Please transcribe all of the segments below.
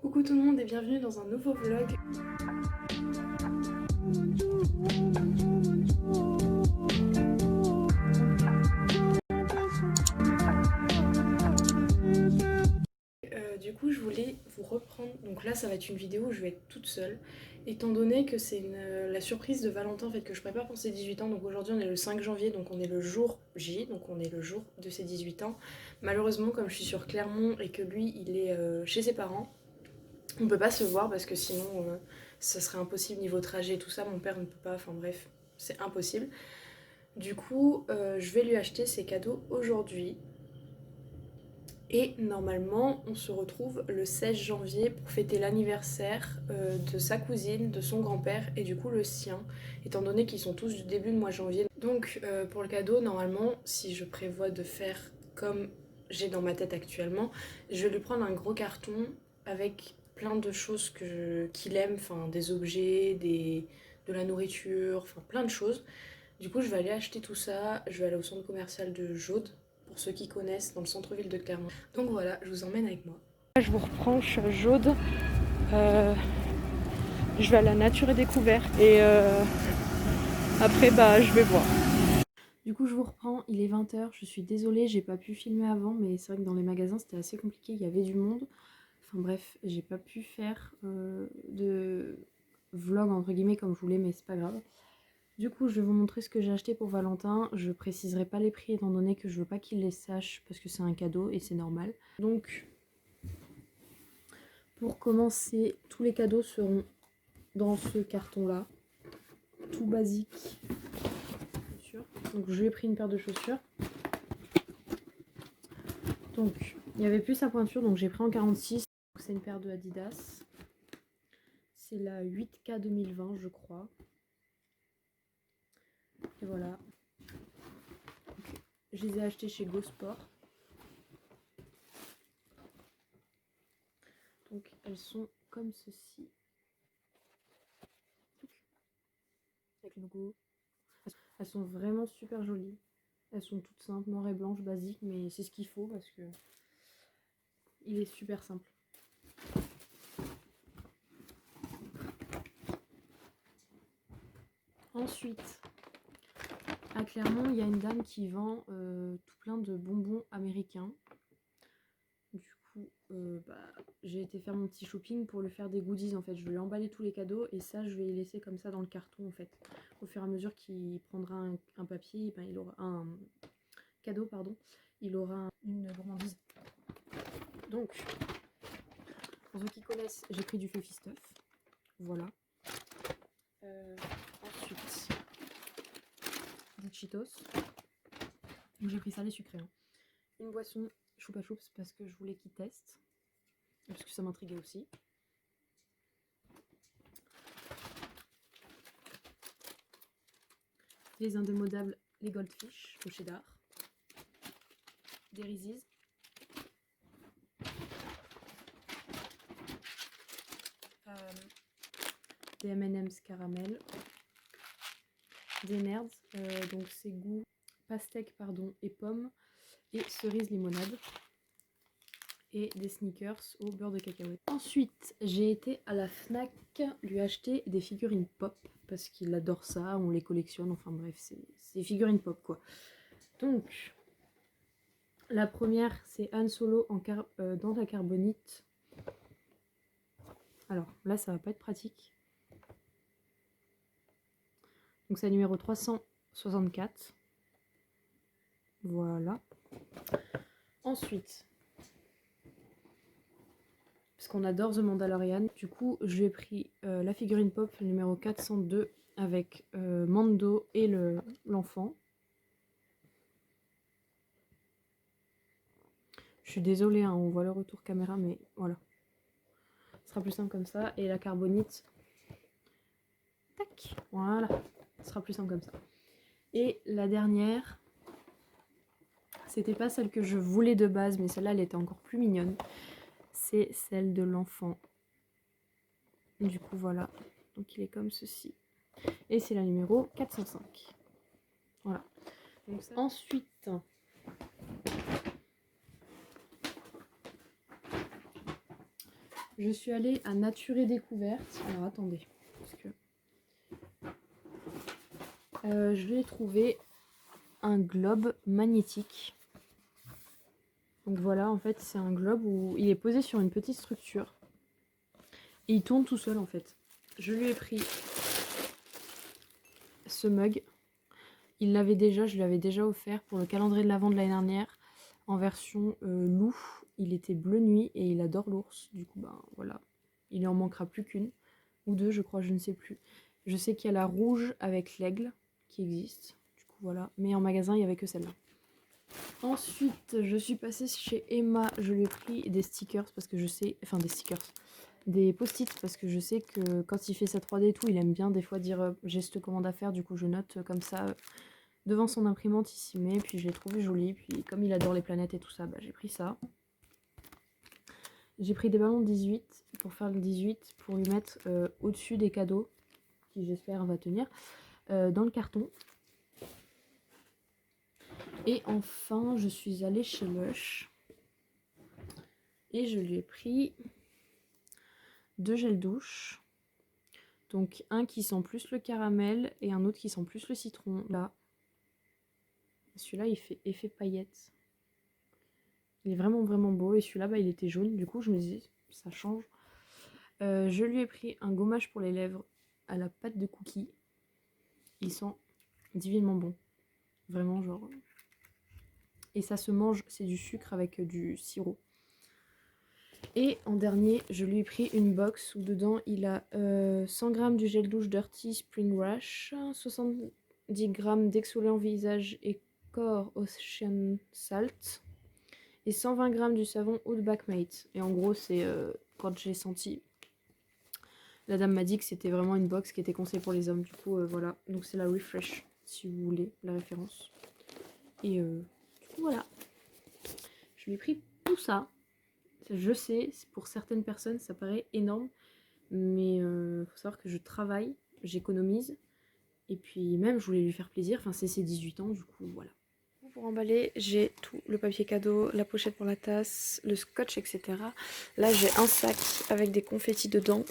Coucou tout le monde et bienvenue dans un nouveau vlog. Du coup je voulais vous reprendre, donc là ça va être une vidéo où je vais être toute seule, étant donné que c'est la surprise de Valentin en fait, que je prépare pour ses 18 ans, donc aujourd'hui on est le 5 janvier, donc on est le jour J, donc on est le jour de ses 18 ans. Malheureusement comme je suis sur Clermont et que lui il est chez ses parents, on peut pas se voir parce que sinon ça serait impossible niveau trajet et tout ça, mon père ne peut pas, enfin bref, c'est impossible. Du coup, je vais lui acheter ses cadeaux aujourd'hui. Et normalement, on se retrouve le 16 janvier pour fêter l'anniversaire de sa cousine, de son grand-père et du coup le sien, étant donné qu'ils sont tous du début de mois de janvier. Donc pour le cadeau, normalement, si je prévois de faire comme j'ai dans ma tête actuellement, je vais lui prendre un gros carton avec plein de choses qu'il aime, enfin des objets, de la nourriture, enfin plein de choses. Du coup, je vais aller acheter tout ça, je vais aller au centre commercial de Jaude, pour ceux qui connaissent, dans le centre-ville de Clermont. Donc voilà, je vous emmène avec moi. Je vous reprends, je suis à Jaude. Je vais à la nature et découverte et après, je vais voir. Du coup, je vous reprends, il est 20h, je suis désolée, j'ai pas pu filmer avant, mais c'est vrai que dans les magasins, c'était assez compliqué, il y avait du monde. Enfin bref, j'ai pas pu faire de vlog, entre guillemets, comme je voulais, mais c'est pas grave. Du coup, je vais vous montrer ce que j'ai acheté pour Valentin. Je préciserai pas les prix étant donné que je veux pas qu'il les sache parce que c'est un cadeau et c'est normal. Donc, pour commencer, tous les cadeaux seront dans ce carton-là. Tout basique. Donc, je lui ai pris une paire de chaussures. Donc, il y avait plus sa pointure, donc j'ai pris en 46. C'est une paire de Adidas. C'est la 8K 2020, je crois. Et voilà. Je les ai achetées chez Go Sport. Donc elles sont comme ceci. Avec le logo. Elles sont vraiment super jolies. Elles sont toutes simples, noires et blanches, basiques, mais c'est ce qu'il faut parce que il est super simple. Ensuite, à Clermont, il y a une dame qui vend tout plein de bonbons américains. Du coup, j'ai été faire mon petit shopping pour lui faire des goodies en fait. Je vais lui emballer tous les cadeaux et ça, je vais les laisser comme ça dans le carton en fait. Au fur et à mesure qu'il prendra un papier, il aura un cadeau, pardon, il aura une gourmandise. Donc, pour ceux qui connaissent, j'ai pris du Fluffy Stuff. Voilà. Ensuite, des Cheetos. Donc j'ai pris salé sucré. Hein. Une boisson Choupa Choups parce que je voulais qu'il teste. Parce que ça m'intriguait aussi. Les indémodables, les Goldfish au cheddar. Des Reese's. Des M&M's caramel. Des Nerds, donc c'est goût pastèque pardon, et pomme. Et cerise limonade. Et des sneakers au beurre de cacahuète. Ensuite, j'ai été à la Fnac lui acheter des figurines pop parce qu'il adore ça, on les collectionne, enfin bref, c'est des figurines pop quoi. Donc, la première c'est Han Solo dans la carbonite. Alors là, ça va pas être pratique. Donc c'est la numéro 364. Voilà. Ensuite, parce qu'on adore The Mandalorian. Du coup, je lui ai pris la figurine pop numéro 402 avec Mando et l'enfant. Je suis désolée, hein, on voit le retour caméra, mais voilà. Ce sera plus simple comme ça. Et la carbonite, tac, voilà. Ce sera plus simple comme ça. Et la dernière, c'était pas celle que je voulais de base, mais celle-là, elle était encore plus mignonne. C'est celle de l'enfant. Du coup, voilà. Donc, il est comme ceci. Et c'est la numéro 405. Voilà. Donc, ça... Ensuite, Je suis allée à Nature et Découverte. Alors attendez, parce que je vais trouver un globe magnétique. Donc voilà, en fait, c'est un globe où il est posé sur une petite structure. Et il tourne tout seul, en fait. Je lui ai pris ce mug. Il l'avait déjà, je lui avais déjà offert pour le calendrier de l'Avent de l'année dernière. En version loup. Il était bleu nuit et il adore l'ours. Du coup, ben voilà. Il en manquera plus qu'une. Ou deux, je crois, je ne sais plus. Je sais qu'il y a la rouge avec l'aigle qui existe. Du coup, voilà. Mais en magasin, il n'y avait que celle-là. Ensuite, je suis passée chez Emma. Je lui ai pris des stickers parce que je sais... Enfin, des stickers. Des post-it parce que je sais que quand il fait sa 3D et tout, il aime bien des fois dire j'ai cette commande à faire. Du coup, je note comme ça devant son imprimante, il s'y met. Puis je l'ai trouvé jolie. Puis comme il adore les planètes et tout ça, bah, j'ai pris ça. J'ai pris des ballons de 18 pour faire le 18, pour lui mettre au-dessus des cadeaux, qui j'espère va tenir, dans le carton. Et enfin, je suis allée chez Lush. Et je lui ai pris 2 gels douche. Donc un qui sent plus le caramel et un autre qui sent plus le citron. Là, celui-là, il fait effet paillette. Il est vraiment vraiment beau. Et celui-là, bah, il était jaune. Du coup, je me dis, ça change. Je lui ai pris un gommage pour les lèvres à la pâte de cookies. Il sent divinement bon. Vraiment, genre... Et ça se mange, c'est du sucre avec du sirop. Et en dernier, je lui ai pris une box où dedans, il a 100 g du gel douche Dirty Spring Rush, 70 g d'exfoliant visage et corps Ocean Salt, et 120 g du savon Outback Mate. Et en gros, c'est quand j'ai senti... La dame m'a dit que c'était vraiment une box qui était conseillée pour les hommes. Du coup, voilà. Donc c'est la Refresh, si vous voulez, la référence. Et du coup, voilà. Je lui ai pris tout ça. Je sais, pour certaines personnes, ça paraît énorme. Mais faut savoir que je travaille, j'économise. Et puis même, je voulais lui faire plaisir. Enfin, c'est ses 18 ans, du coup, voilà. Pour emballer, j'ai tout. Le papier cadeau, la pochette pour la tasse, le scotch, etc. Là, j'ai un sac avec des confettis dedans.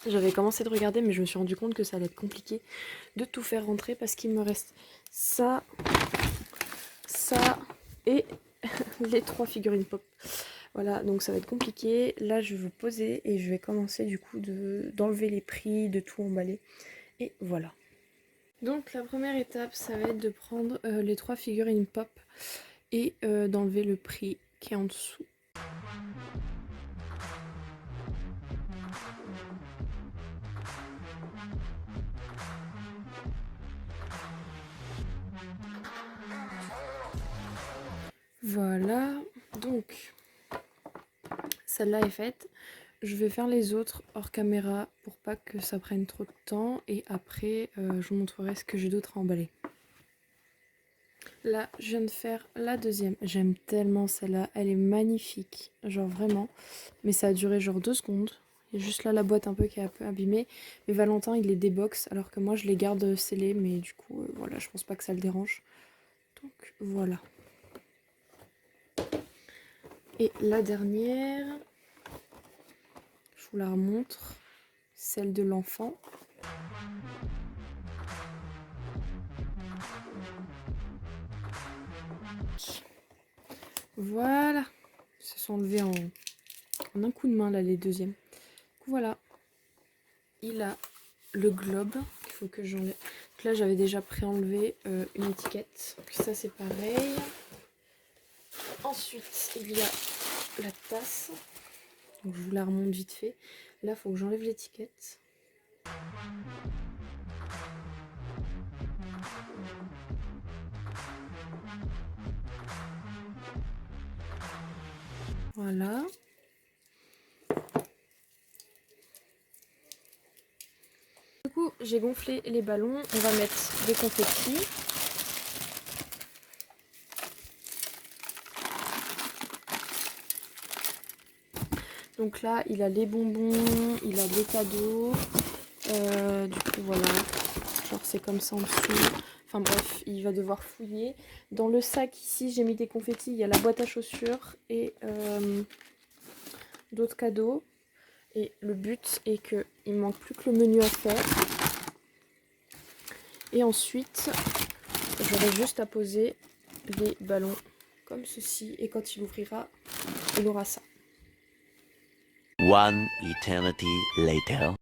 J'avais commencé de regarder, mais je me suis rendu compte que ça allait être compliqué de tout faire rentrer parce qu'il me reste ça, ça et les 3 figurines pop. Voilà, donc ça va être compliqué. Là, je vais vous poser et je vais commencer du coup d'enlever les prix, de tout emballer. Et voilà. Donc la première étape, ça va être de prendre les 3 figurines pop et d'enlever le prix qui est en dessous. Voilà, donc celle-là est faite. Je vais faire les autres hors caméra pour pas que ça prenne trop de temps. Et après, je vous montrerai ce que j'ai d'autre à emballer. Là, je viens de faire la deuxième. J'aime tellement celle-là. Elle est magnifique. Genre vraiment. Mais ça a duré genre 2 secondes. Il y a juste là la boîte un peu qui est un peu abîmée. Mais Valentin, il les déboxe. Alors que moi, je les garde scellés. Mais du coup, voilà, je pense pas que ça le dérange. Donc, voilà. Et la dernière, je vous la remontre, celle de l'enfant. Voilà, ils se sont levés en un coup de main là les deuxièmes. Donc voilà, il a le globe qu'il faut que j'enlève. Donc là j'avais déjà pré-enlevé une étiquette, puis ça c'est pareil. Ensuite il y a la tasse, donc je vous la remonte vite fait. Là il faut que j'enlève l'étiquette. Voilà. Du coup, j'ai gonflé les ballons. On va mettre des confettis. Donc là, il a les bonbons, il a les cadeaux. Du coup, voilà. Genre, c'est comme ça en dessous. Enfin bref, il va devoir fouiller. Dans le sac ici, j'ai mis des confettis. Il y a la boîte à chaussures et d'autres cadeaux. Et le but est qu'il ne manque plus que le menu à faire. Et ensuite, j'aurai juste à poser les ballons comme ceci. Et quand il ouvrira, il aura ça. One eternity later.